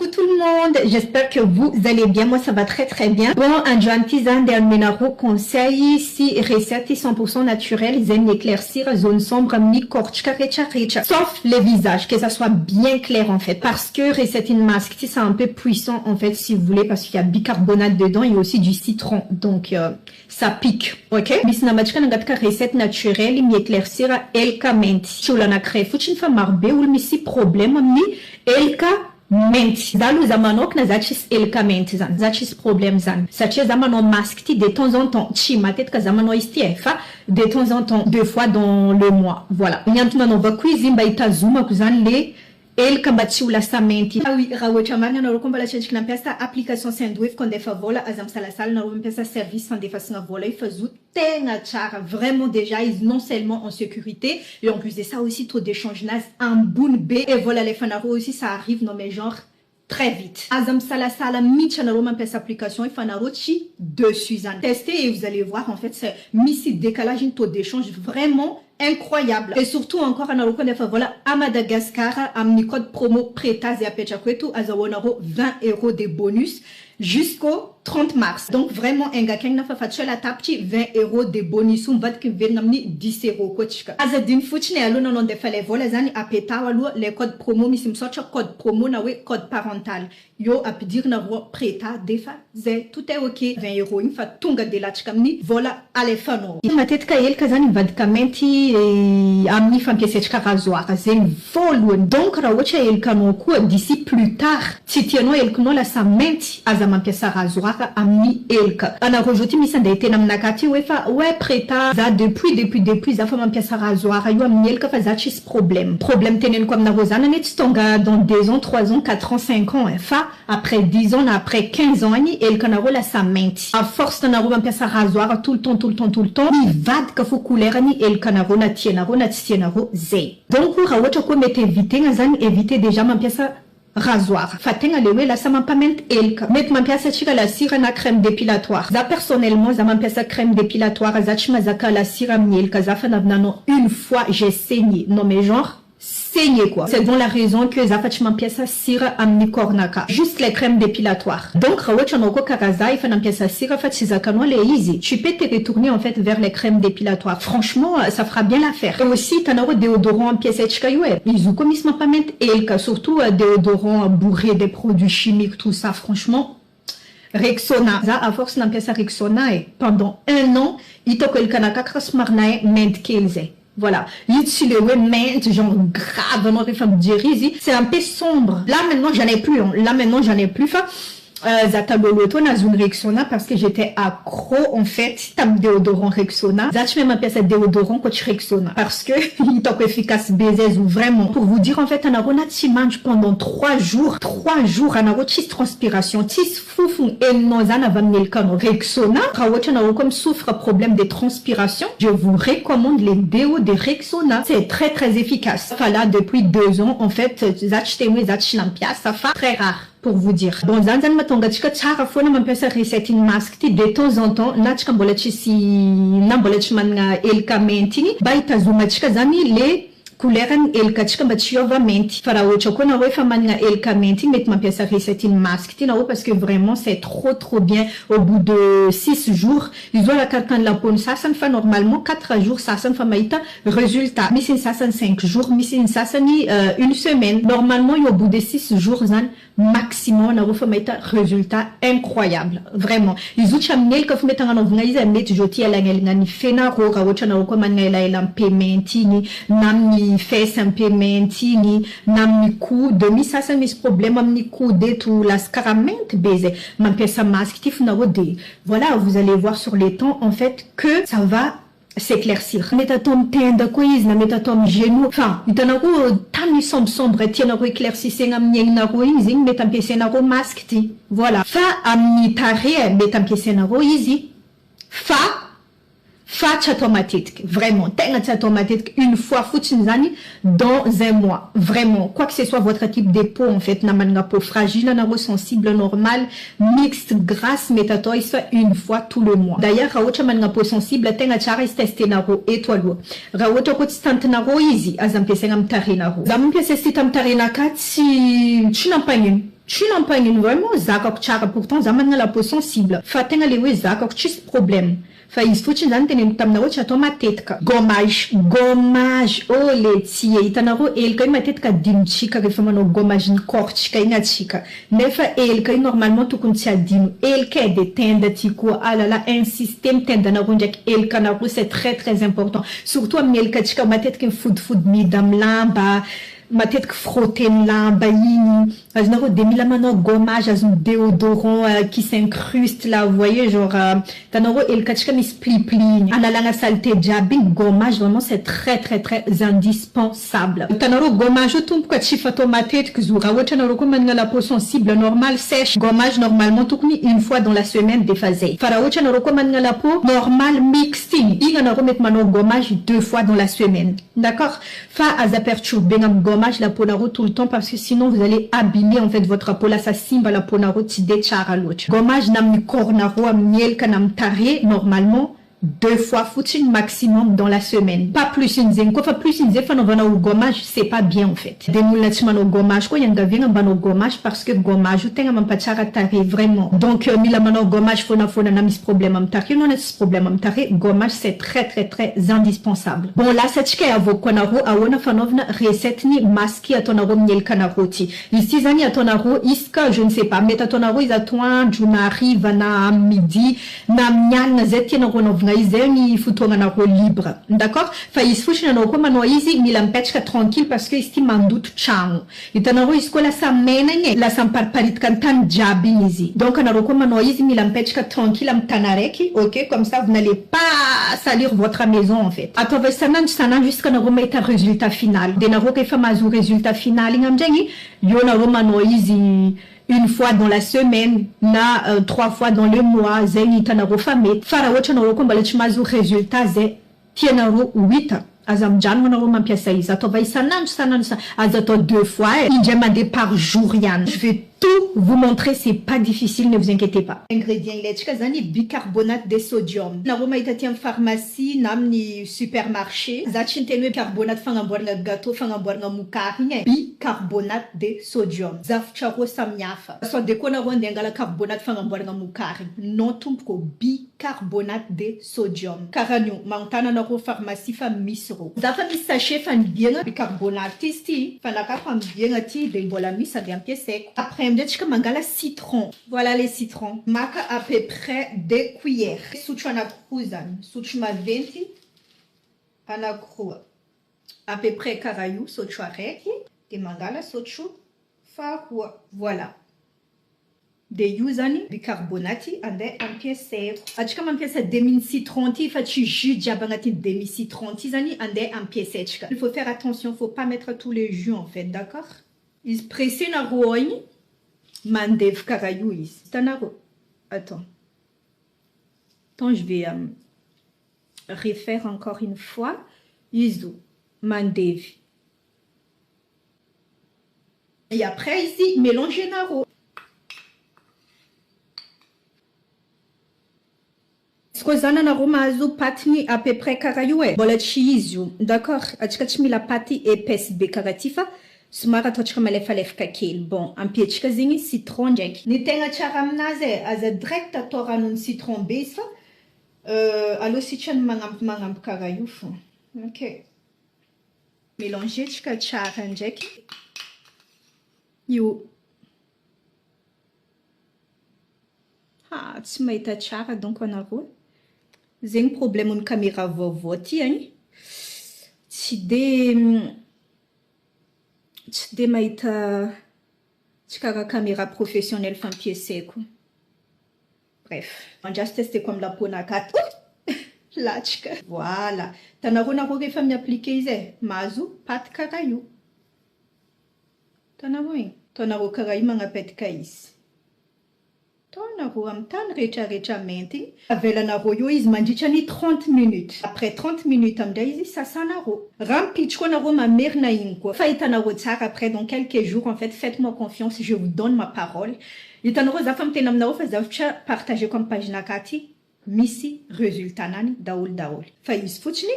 Coucou tout le monde, j'espère que vous allez bien, moi ça va très bien. Bon, un artisan d'Almenaro conseil si recette 100% naturelle, zen éclaircir zone sombre mi korchka recha. Sauf les visages, que ça soit bien clair en fait. Parce que recette in masque, c'est un peu puissant en fait si vous voulez, parce qu'il y a bicarbonate dedans et aussi du citron. Donc ça pique, ok? Mais si namachka nangatka recette naturelle, mi éclaircir elka menti. Chulana cref, fuchin fa marbe ou mi si problème mi elka menti. Zalu zamanok na zachis elka menti zan. Zachis problème zan. Sachis zamano masque de temps en temps. Chima tête ka zamano istiefa de temps en temps, 2 fois dans le mois. Voilà. Nyantuna no va cuisine ba itazuma kuzan le elka mbachi ula samenti. Ah oui, rawochamani na rokomba la chenchi knampesa application Sendwave kon defa vola azam salasal na rompesa service sans defa vola ifazu tenga chara. Vraiment déjà ils non seulement en sécurité et en plus de ça aussi trop d'échange nas un boun b et voilà les fanaro aussi ça arrive non mais genre très vite. Azam salasala micha na rompesa application et fanaro chi dessus zan. Testez et vous allez voir en fait c'est misi décalage une taux d'échange vraiment incroyable. Et surtout encore à Naruko de Favola à Madagascar, à mi code promo Preta et à Pechakwetu, à Zawonaro 20 € de bonus jusqu'au 30 mars. Donc vraiment, un gars qui n'a pas fait la tapchi 20 € de bonus, on va que venamni 10 € coachka. Azadine Fouchne à l'on non de fait les vols à Peta ou les codes promo, mais c'est sorti code promo, na we code parental. Yo à dire na Preta, defa, zé, tout est ok, 20 €, une fois tunga de la chkamni, voilà, allez fano. Ma tête kael kazani vadkamenti amni fam pièce rasoir zen volun donc rawocha el kanoku d'ici plus tard titiano el kuno la samenti azama pièce rasoir amni elka ana rojoti misanda été namnakati wefa ouais preta za depuis za fam pièce rasoir yo amni elka fa za chis problème tenen comme na rosana net stonga dans 2 ans 3 ans 4 ans 5 ans fa après 10 ans après 15 ans ni elka na la samenti à force na ro pièce rasoir tout le temps il va que faut couleur ni elka na ro na tienaro zé. Donc, pour éviter déjà ma pièce rasoir. Fatenga lewe la sama pament elka. Met ma pièce chika la cire na crème dépilatoire. Za personnellement, za ma pièce crème dépilatoire, za chimazaka la cire mielka, za fanavnano une fois j'ai saigné. Non mais genre, saigné quoi. C'est donc la raison que za fatchman pièce cire amni kornaka. Juste les crèmes dépilatoires. Donc, rawachanoko karaza, il fait une pièce cire, fait chizakano le easy. Tu peux te retourner en fait vers les crèmes dépilatoires. Franchement, ça fera bien l'affaire. Et aussi, t'as un déodorant en pièce chikayoué. Ils ont commis pas mettre elka, surtout déodorant bourré des produits chimiques, tout ça, franchement. Rexona. Ça, à force d'un pièce Rexona, et pendant 1 an, il t'a que le kanaka krasmarnae ment kelze. Voilà, genre grave, c'est un peu sombre. Là maintenant j'en ai plus, enfin, Zataboloto na zone Rexona parce que j'étais accro en fait tam déodorant Rexona. Zach même ma pièce déodorant coach Rexona parce que il est efficace baiser ou vraiment pour vous dire en fait on a renati mange pendant 3 jours on a reçu transpiration tis foufou et nos ana va le canon Rexona rawatcha na comme souffre problème de transpiration je vous recommande les déos de Rexona c'est très efficace. Voilà depuis 2 ans en fait Zach témoin Zach lampia ça fait très rare. Pour vous dire. Bon, zanzan matonga chika chara fona mampesa recette in masque de temps en temps nachka mbolachi si nambolach man elka mentini baita zuma chika zami le couleuren elka chika bachiova menti farao chokona wefa man elka menti met mampesa recette in masque tina parce que vraiment c'est trop bien au bout de 6 jours ils ont la carte de la pone ça ne fait normalement 4 jours ça ne fait maïta résultat mission ça 5 jours mission ça ni 1 semaine normalement au bout de 6 jours zan maximum na refa maïta résultat incroyable vraiment ils ont chamnel que fumeta ngano vunga met joti ala ngani fena ro rawocha na ko man ngela ela pementini namni face un pementini namni coup demi ça c'est mis problème amni coup de tout la scaramente baiser man pesa masque tif na rodé voilà vous allez voir sur les temps en fait que ça va s'éclaircir. Métatom tenda quiz na métatom genou. Enfin, itanako tami sombre tienako éclaircissé ngam na roizing metam pesenako masque ti. Voilà. Fa amni tare metam pesenako easy. Fa automatique, vraiment, automatique une fois foutinzani dans 1 mois, vraiment, quoi que ce soit votre type de peau en fait, na manga peau fragile, na sensible, normal, mixte, grasse, métatoi, soit 1 fois tout le mois. D'ailleurs, raocha manga peau sensible, tenga chara tester na ro étoile. Raocha constant na ro easy, azam pese ngam tarina ro. Zam pese sitam tarina kat si tu n'as pas une. tu n'en pas une vraiment zakok chara pourtant zaman la peau sensible fatenga lewe zakok chis problème fa izy fotsiny zany teny taminareo tsy atao matetika gommage oh le tia hitanareo elika io matetika adinotsika rehefa manao gommage ny cortsika igny atsika nefa elika io normalement tokony tsy adino elika de tenda ty koa alala insister mitendanareo ndraiky elikanareo c'est très important surtout amin'ny elika atsika matetika mifodifody mida amin'ny lamba matetika frotter ny lamba igny azonareo de mila manao gommage azony déodorant qui s'incruste là vous voyez genre tanareo elikatsika misy plipli igny analagna saleté jiaby gommage vraiment c'est très indispensable tanareo gommage tomboka tsy fatao matetika zo raha ohatra anareo koa manana la peau sensible normale sèche gommage normalement tokony une fois dans la semaine defa zay fa raha ohatra anareo koa manana la peau normale mixte igny anareo mety manao gommage 2 fois dans la semaine d'accord fa aza perturber ngam gommage la peau naro tout le temps parce que sinon vous allez abîmer en fait votre peau là ça simba la peau naro ti de chara l'autre gommage nam cornaro am miel kanam taré normalement 2 fois foutine maximum dans la semaine pas plus une zeng quoi plus une zeng fanovana ou gommage c'est pas bien en fait des moula timano gommage quoi yanga vinga bano gommage parce que gommage tenga mampachara taré vraiment donc mila mano gommage fona na mis problème am taré non est problème am taré gommage c'est très indispensable bon là cette chika avoko naro awona fanovna recette ni maski atonaro miel kanaroti ici zani atonaro iska je ne sais pas mais atonaro izatoin junari vana midi na mnyana zeti na ronovna izeny fotoagnanareo libre d'accord fa izy fotsiny anao koa manao izy mila mipetraka tranquille parce que izy ty mandoto tragno hitanareo izy koa lasa mena igny lasa mipariparitaka ny tany jiaby igny izy donc anareo koa manao izy mila mipetraka tranquille amy tany araiky ok comme ça vous n'allez pas salir votre maison en fait ataova sanandro jusqu'à anareo mahita résultat final de nareo ka efa mahazo résultat final igny amizegny io nareo manao izy une fois dans la semaine na 3 fois dans le mois zay hitanareo fa mety fa raha ohatra anareo koa mbola tsy mahazo résultat zay tianareo 8 aza mijanona anareo mampiasa izy ataova isanandro aza atao 2 fois indray mandeha par jour ihany je vais tout vous montrer c'est pas difficile ne vous inquiétez pas ingrédients ilaitsika zany bicarbonate de sodium nareo mahita ty amin'ny pharmacie na amin'ny supermarché za tsy niteny hoe bicarbonate fagnamboarana gâteau fagnamboarana mokary igny bicarbonate de sodium zafitra roa samihafa soit de koa nareo andeha angala carbonate fagnamboarana mokary non tompoko bicarbonate de sodium karanio manontana anareo pharmacie fa misy ro za fa misy sachet fa nibiagna bicarbonate izy ty fa nakafa mibiagna ty de mbola misy ade ampiasaiko après amdetsika mangala citron voilà les citrons maka à peu près 2 cuillères sotro anakroa zany sotro maventy anakroa à peu près karaha io sotro araiky de mangala sotro faharoa voilà de io zany bicarbonate andeha ampiasaiko atsika mampiasa demi citron ty fa tsy jus jiaby agnatin'ny demi citron ty zany andeha ampiasaitsika il faut faire attention faut pas mettre tous les jus en fait d'accord izy pressé nareo igny mandevy karaha io izy hitanareo attends je vais refaire encore une fois izy mandevy et après ici mélanger nareo izy zany anareo mahazo patiny à peu près karaha io mbola tsy izy io d'accord atsika tsy mila paty épaisse be karaha ty fa somary ataotsika malefalefaka kely bon ampiatsika zegny citron ndraiky ny tegna tsara aminazy aza direct atao ranony citron be izy fa allo sitrany magnampy karaha io fo ok mélanger tsika tsara ndraiky io tsy mahita tsara donc anareo zegny problème ny caméra vaovao ty agny tsy de mahita tsy karaha caméra professionnelle fampiasaiko bref andrasy testeko amin'ny laponakato latsika voilà tanareo nareo rehefa miappliquer izy mahazo paty karaha io tanareo igny tanareo karaha io magnapetika izy tanareo amin'ny tany rehetrarehetra mainty avelanareo io izy mandritra ny 30 minutes après 30 minutes amindray izy sasanareo raha mipitry koa nareo mamerina igny koa fa hitanareo tsara après dans quelques jours en fait faites-moi confiance je vous donne ma parole hitanareo za fa mitena aminareo fa zavatra partageko amin'ny page nakaty misy résultat nany daholo fa izy fotsiny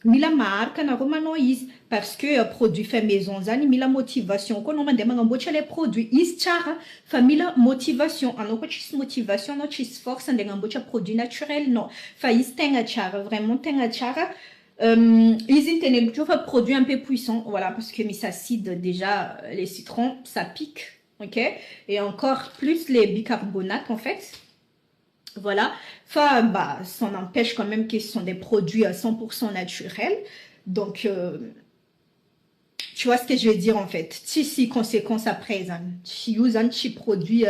mila marque na romano is parce que produit fait maison zani mila motivation ko no mande mangambocha les produits is chara famila motivation ano ko chis motivation no chis force ndengambocha produit naturel non fa is tenga chara vraiment tenga chara ils intègent toujours un produit un peu puissant voilà parce que mis acide déjà les citrons ça pique ok et encore plus les bicarbonates en fait voilà, enfin, bah, ça n'empêche quand même que ce sont des produits à 100% naturels. Donc, tu vois ce que je veux dire en fait. Si conséquence après, si vous avez un petit produit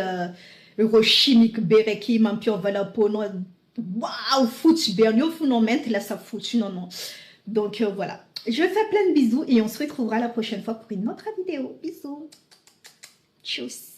chimique, bereki, mampio, voilà, pour nous, waouh, fout, bernio, fou, non, là, ça fout, non, non. Donc, voilà. Je fais plein de bisous et on se retrouvera la prochaine fois pour une autre vidéo. Bisous. Tchuss.